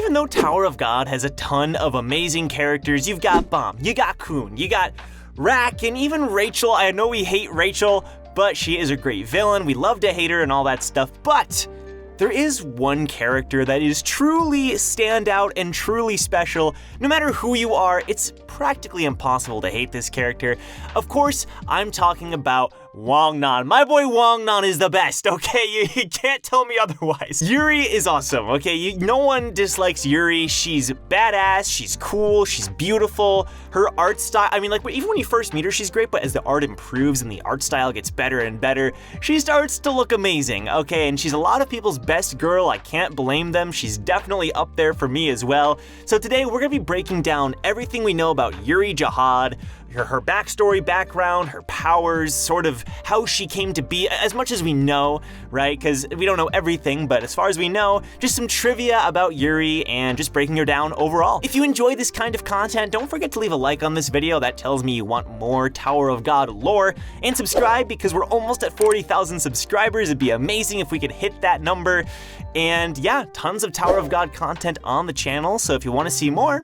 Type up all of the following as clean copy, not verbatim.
even though Tower of God has a ton of amazing characters, you've got Bam, you got Kun, you got Rack, and even Rachel. I know we hate Rachel, but she is a great villain. We love to hate her and all that stuff, but there is one character that is truly standout and truly special. No matter who you are, it's practically impossible to hate this character. Of course, I'm talking about Wong Nan. My boy Wong Nan is the best, okay? You can't tell me otherwise. Yuri is awesome, okay? No one dislikes Yuri. She's badass, she's cool, she's beautiful. Her art style, I mean, like, even when you first meet her, she's great, but as the art improves and the art style gets better and better, she starts to look amazing, okay? And she's a lot of people's best girl. I can't blame them. She's definitely up there for me as well. So today, we're gonna be breaking down everything we know about Yuri Jahad, her backstory, background, her powers, sort of how she came to be, as much as we know, right? Because we don't know everything, but as far as we know, just some trivia about Yuri and just breaking her down overall. If you enjoy this kind of content, don't forget to leave a like on this video. That tells me you want more Tower of God lore, and subscribe because we're almost at 40,000 subscribers. It'd be amazing if we could hit that number. And yeah, tons of Tower of God content on the channel, so if you want to see more,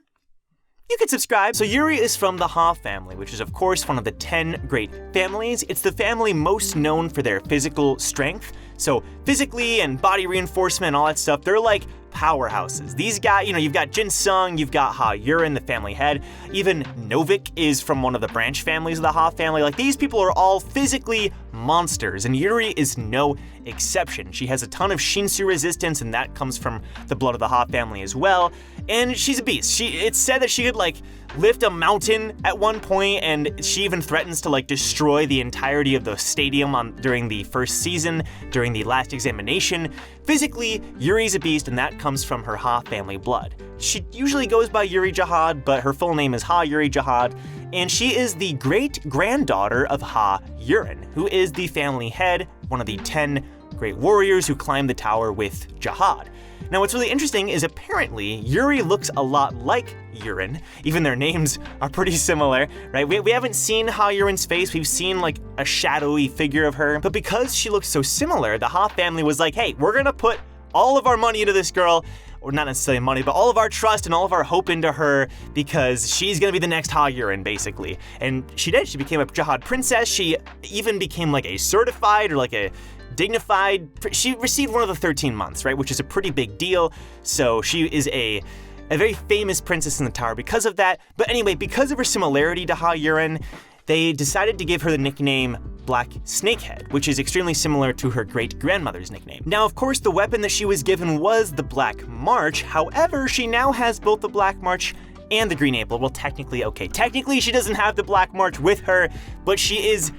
you can subscribe. So Yuri is from the Ha family, which is of course one of the 10 great families. It's the family most known for their physical strength. So physically and body reinforcement and all that stuff, they're like powerhouses. These guys, you've got Jin Sung, you've got Ha Yurin, the family head. Even Novik is from one of the branch families of the Ha family. Like, these people are all physically monsters, and Yuri is no exception. She has a ton of Shinsu resistance, and that comes from the blood of the Ha family as well. And she's a beast. It's said that she could like lift a mountain at one point, and she even threatens to like destroy the entirety of the stadium during the first season, during the last examination. Physically, Yuri's a beast, and that comes from her Ha family blood. She usually goes by Yuri Jahad, but her full name is Ha Yuri Jahad, and she is the great-granddaughter of Ha Yurin, who is the family head, one of the 10 great warriors who climbed the tower with Jahad. Now, what's really interesting is apparently Yuri looks a lot like Yurin. Even their names are pretty similar, right? We haven't seen Ha Yurin's face. We've seen like a shadowy figure of her. But because she looks so similar, the Ha family was like, hey, we're gonna put all of our money into this girl, or not necessarily money, but all of our trust and all of our hope into her, because she's gonna be the next Ha Yurin, basically. And she did. She became a Jahad princess. She even became like a certified or like a dignified, she received one of the 13 months, right? Which is a pretty big deal. So she is a very famous princess in the tower because of that. But anyway, because of her similarity to Ha Yurin, they decided to give her the nickname Black Snakehead, which is extremely similar to her great-grandmother's nickname. Now, of course, the weapon that she was given was the Black March. However, she now has both the Black March and the Green Apple. Well, technically she doesn't have the Black March with her, but she is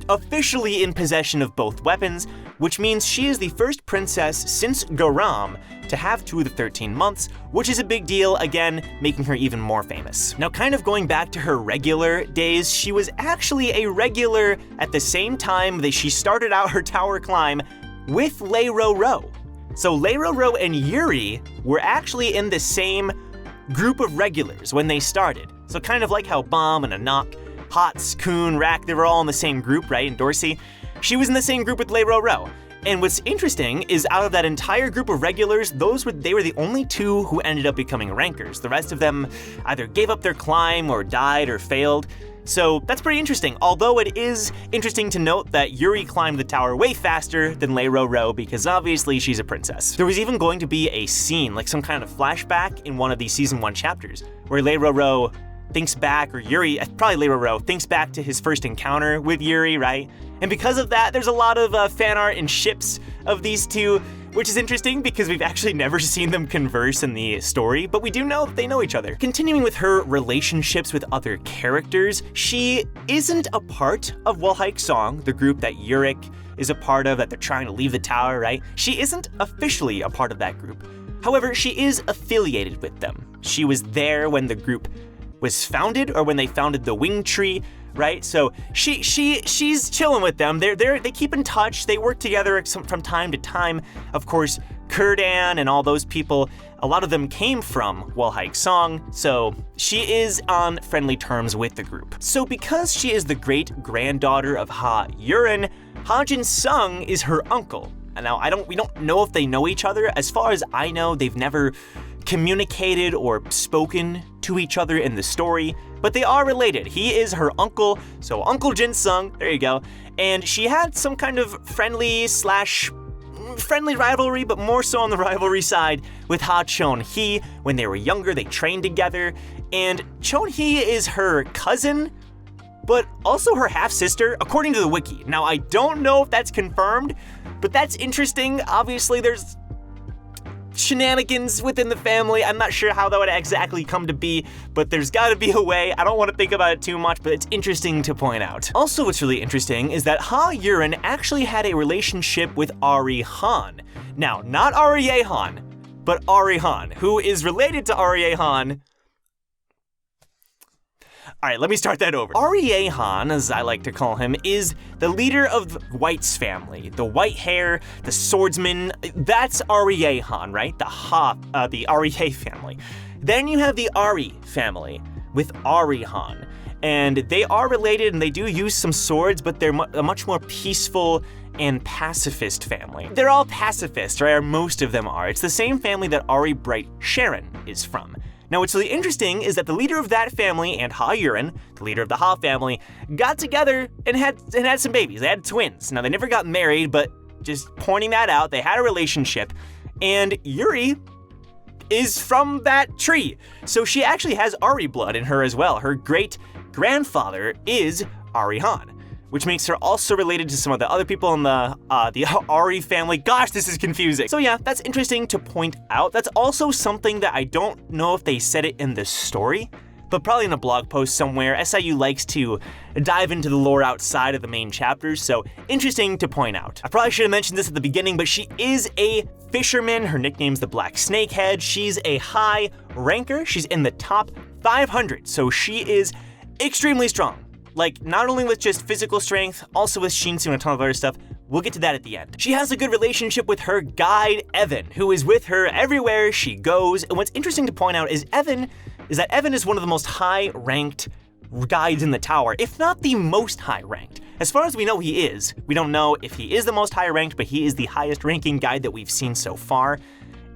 officially in possession of both weapons, which means she is the first princess since Garam to have 2 of the 13 months, which is a big deal, again, making her even more famous. Now, kind of going back to her regular days, she was actually a regular at the same time that she started out her tower climb with Lei Ro. So Lei Ro and Yuri were actually in the same group of regulars when they started. So kind of like how Bam and Anak, Hots, Kun, Rack, they were all in the same group, right? And Dorsey, she was in the same group with Lei Ro. And what's interesting is out of that entire group of regulars, they were the only 2 who ended up becoming rankers. The rest of them either gave up their climb or died or failed. So that's pretty interesting, although it is interesting to note that Yuri climbed the tower way faster than Lei Ro because obviously she's a princess. There was even going to be a scene, like some kind of flashback in one of the season 1 chapters, where Lei Ro thinks back, or Yuri, probably Lei Ro, thinks back to his first encounter with Yuri, right? And because of that, there's a lot of fan art and ships of these two, which is interesting because we've actually never seen them converse in the story, but we do know that they know each other. Continuing with her relationships with other characters, she isn't a part of Wellhike Song, the group that Yurik is a part of, that they're trying to leave the tower, right? She isn't officially a part of that group. However, she is affiliated with them. She was there when the group was founded, or when they founded the Wing Tree, right? So she's chilling with them. They keep in touch. They work together from time to time. Of course, Kurdan and all those people, a lot of them came from Wellhike Song, so she is on friendly terms with the group. So because she is the great-granddaughter of Ha Yurin, Ha Jin Sung is her uncle. And now we don't know if they know each other. As far as I know, they've never communicated or spoken to each other in the story, but they are related. He is her uncle, so Uncle Jin-sung, there you go, and she had some kind of friendly rivalry, but more so on the rivalry side with Ha Chon-hee. When they were younger, they trained together, and Chon-hee is her cousin, but also her half-sister, according to the wiki. Now, I don't know if that's confirmed, but that's interesting. Obviously, there's shenanigans within the family. I'm not sure how that would exactly come to be, but there's gotta be a way. I don't want to think about it too much, but it's interesting to point out. Also, what's really interesting is that Ha Yurin actually had a relationship with Ari Han. Now, not Ari Han, but Ari Han, who is related to Ari Han. Alright, let me start that over. Ari Han, as I like to call him, is the leader of White's family. The white hair, the swordsman, that's Ari Han, right? The Ari family. Then you have the Ari family with Ari Han. And they are related and they do use some swords, but they're a much more peaceful and pacifist family. They're all pacifists, right? Or most of them are. It's the same family that Ari Bright Sharon is from. Now, what's really interesting is that the leader of that family and Ha Yurin, the leader of the Ha family, got together and had some babies. They had twins. Now, they never got married, but just pointing that out, they had a relationship, and Yuri is from that tree. So she actually has Ari blood in her as well. Her great-grandfather is Ari Han, which makes her also related to some of the other people in the Ari family. Gosh, this is confusing. So yeah, that's interesting to point out. That's also something that I don't know if they said it in the story, but probably in a blog post somewhere. SIU likes to dive into the lore outside of the main chapters, so interesting to point out. I probably should have mentioned this at the beginning, but she is a fisherman. Her nickname's the Black Snakehead. She's a high ranker. She's in the top 500, so she is extremely strong. Like, not only with just physical strength, also with Shinsu and a ton of other stuff. We'll get to that at the end. She has a good relationship with her guide, Evan, who is with her everywhere she goes. And what's interesting to point out is that Evan is one of the most high-ranked guides in the tower, if not the most high-ranked. As far as we know, he is. We don't know if he is the most high-ranked, but he is the highest-ranking guide that we've seen so far.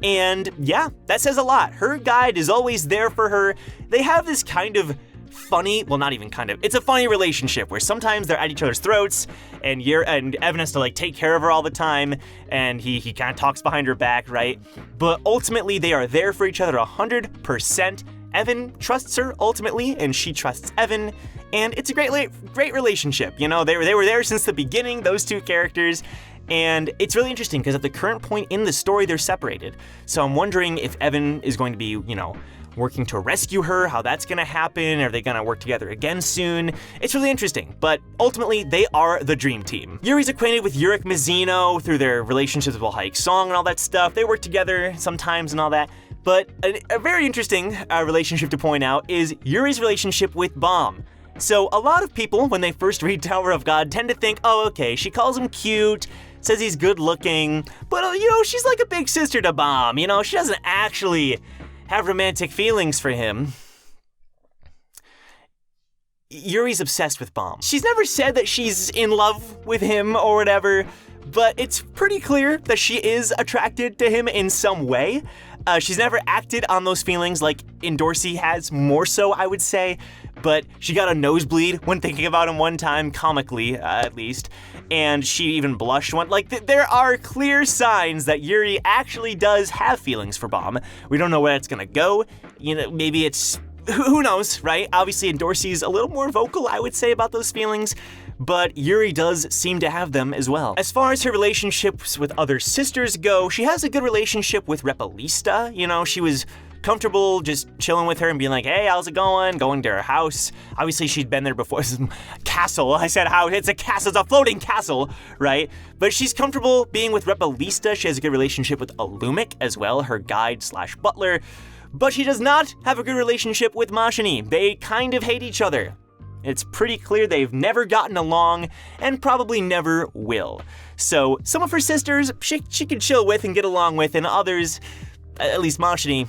And yeah, that says a lot. Her guide is always there for her. They have this kind of funny, well, not even kind of, it's a funny relationship where sometimes they're at each other's throats and Evan has to like take care of her all the time and he kind of talks behind her back, right? But ultimately they are there for each other 100%. Evan trusts her ultimately and she trusts Evan, and it's a great relationship. You know, they were there since the beginning, those two characters. And it's really interesting because at the current point in the story, they're separated. So I'm wondering if Evan is going to be, you know, working to rescue her, how that's gonna happen. Are they gonna work together again soon? It's really interesting, but ultimately they are the dream team. Yuri's acquainted with Yurik Mizuno through their relationships with Hayek Song and all that stuff. They work together sometimes and all that. But a very interesting relationship to point out is Yuri's relationship with Bam. So a lot of people, when they first read Tower of God, tend to think, oh, okay, she calls him cute, says he's good looking, but you know, she's like a big sister to Bam. You know, she doesn't actually have romantic feelings for him. Yuri's obsessed with Bam. She's never said that she's in love with him or whatever, but it's pretty clear that she is attracted to him in some way. She's never acted on those feelings like Dorsey has, more so I would say, but she got a nosebleed when thinking about him one time, comically at least, and she even blushed one. Like, there are clear signs that Yuri actually does have feelings for Bam. We don't know where it's gonna go. You know, maybe it's, who knows, right? Obviously, Dorsey's a little more vocal, I would say, about those feelings, but Yuri does seem to have them as well. As far as her relationships with other sisters go, she has a good relationship with Repalista. You know, she was comfortable just chilling with her and being like, hey, how's it going to her house. Obviously, she'd been there before. Castle, I said house, it's a castle, it's a floating castle, right? But she's comfortable being with Repalista. She has a good relationship with Alumik as well, her guide / butler. But she does not have a good relationship with Mashini. They kind of hate each other. It's pretty clear they've never gotten along and probably never will. So some of her sisters she can chill with and get along with, and others, at least Mashini,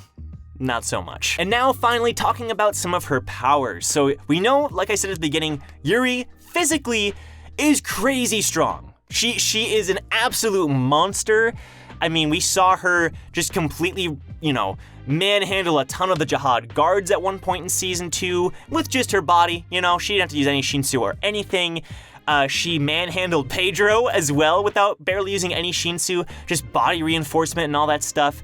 not so much. And now finally talking about some of her powers. So we know, like I said at the beginning, Yuri physically is crazy strong. She is an absolute monster. I mean, we saw her just completely, manhandle a ton of the Jahad guards at one point in Season 2 with just her body. She didn't have to use any Shinsu or anything. She manhandled Pedro as well without barely using any Shinsu, just body reinforcement and all that stuff.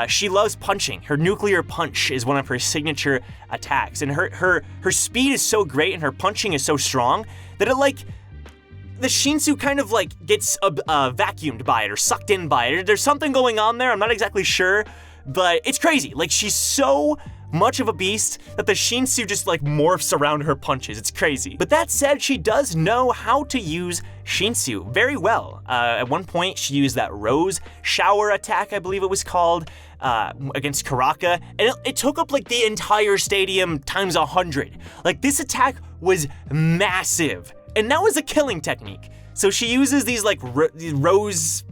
She loves punching. Her nuclear punch is one of her signature attacks, and her speed is so great and her punching is so strong that the Shinsu kind of gets vacuumed by it or sucked in by it. There's something going on there, I'm not exactly sure, but it's crazy. She's so much of a beast that the Shinsu just morphs around her punches. It's crazy. But that said, she does know how to use Shinsu very well. At one point, she used that Rose Shower attack, I believe it was called, against Karaka, and it took up the entire stadium times 100. This attack was massive, and that was a killing technique. So she uses these Rose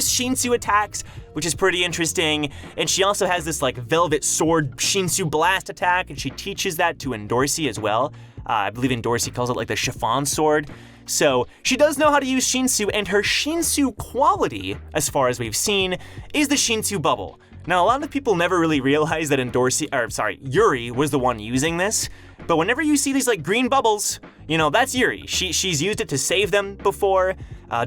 Shinsu attacks, which is pretty interesting, and she also has this Velvet Sword Shinsu Blast attack, and she teaches that to Endorsi as well. I believe Endorsi calls it the Chiffon Sword. So she does know how to use Shinsu, and her Shinsu quality, as far as we've seen, is the Shinsu Bubble. Now, a lot of people never really realize that Yuri was the one using this, but whenever you see these green bubbles, that's Yuri. She's used it to save them before.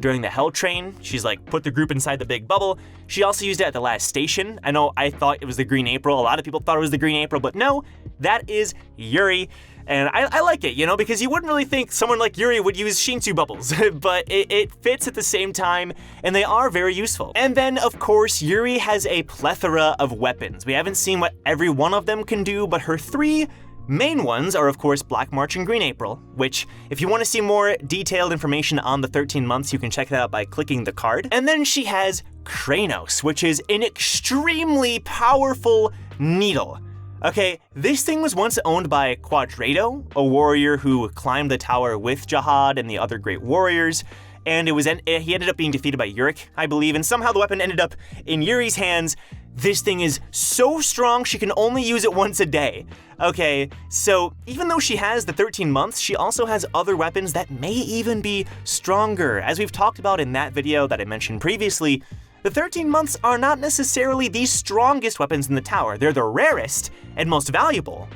During the Hell Train, she's put the group inside the big bubble. She also used it at the last station. I thought it was the Green April. A lot of people thought it was the Green April, but no, that is Yuri. And I like it, because you wouldn't really think someone like Yuri would use Shinsu bubbles, but it fits at the same time, and they are very useful. And then, of course, Yuri has a plethora of weapons. We haven't seen what every one of them can do, but her 3 main ones are, of course, Black March and Green April, which, if you want to see more detailed information on the 13 months, you can check that out by clicking the card. And then she has Kranos, which is an extremely powerful needle. Okay, this thing was once owned by Quadrado, a warrior who climbed the tower with Jahad and the other great warriors, and he ended up being defeated by Yurik, I believe, and somehow the weapon ended up in Yuri's hands. This thing is so strong, she can only use it once a day. Okay, so even though she has the 13 months, she also has other weapons that may even be stronger. As we've talked about in that video that I mentioned previously, the 13 months are not necessarily the strongest weapons in the tower. They're the rarest and most valuable.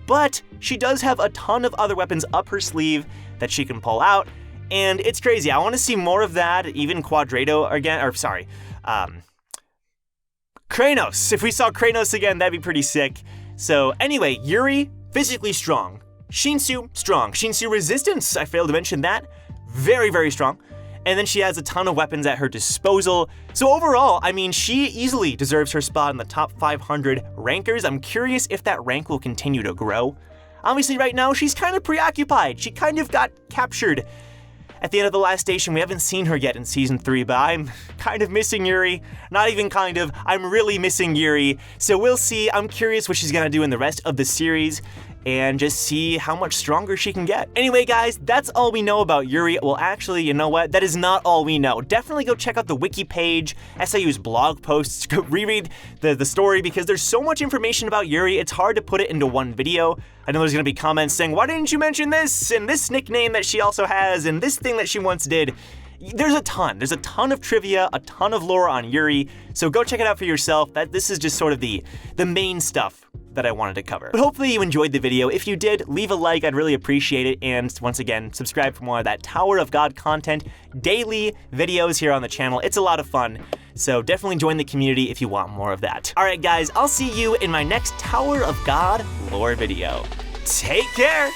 But she does have a ton of other weapons up her sleeve that she can pull out, and it's crazy. I want to see more of that, even Quadrado again, Kranos. If we saw Kranos again, that'd be pretty sick. So anyway, Yuri, physically strong. Shinsu, strong. Shinsu resistance, I failed to mention that. Very, very strong. And then she has a ton of weapons at her disposal. So overall, she easily deserves her spot in the top 500 rankers. I'm curious if that rank will continue to grow. Obviously right now, she's kind of preoccupied. She kind of got captured at the end of the last station. We haven't seen her yet in Season 3, but I'm kind of missing Yuri. Not even kind of, I'm really missing Yuri. So we'll see. I'm curious what she's gonna do in the rest of the series and just see how much stronger she can get. Anyway, guys, that's all we know about Yuri. Well, actually, you know what? That is not all we know. Definitely go check out the wiki page, SIU's blog posts, go reread the story, because there's so much information about Yuri, it's hard to put it into one video. I know there's gonna be comments saying, why didn't you mention this, and this nickname that she also has, and this thing that she once did. There's a ton of trivia, a ton of lore on Yuri, so go check it out for yourself. This is just sort of the main stuff that I wanted to cover. But hopefully you enjoyed the video. If you did, leave a like, I'd really appreciate it. And once again, subscribe for more of that Tower of God content, daily videos here on the channel. It's a lot of fun, so definitely join the community if you want more of that. All right, guys, I'll see you in my next Tower of God lore video. Take care.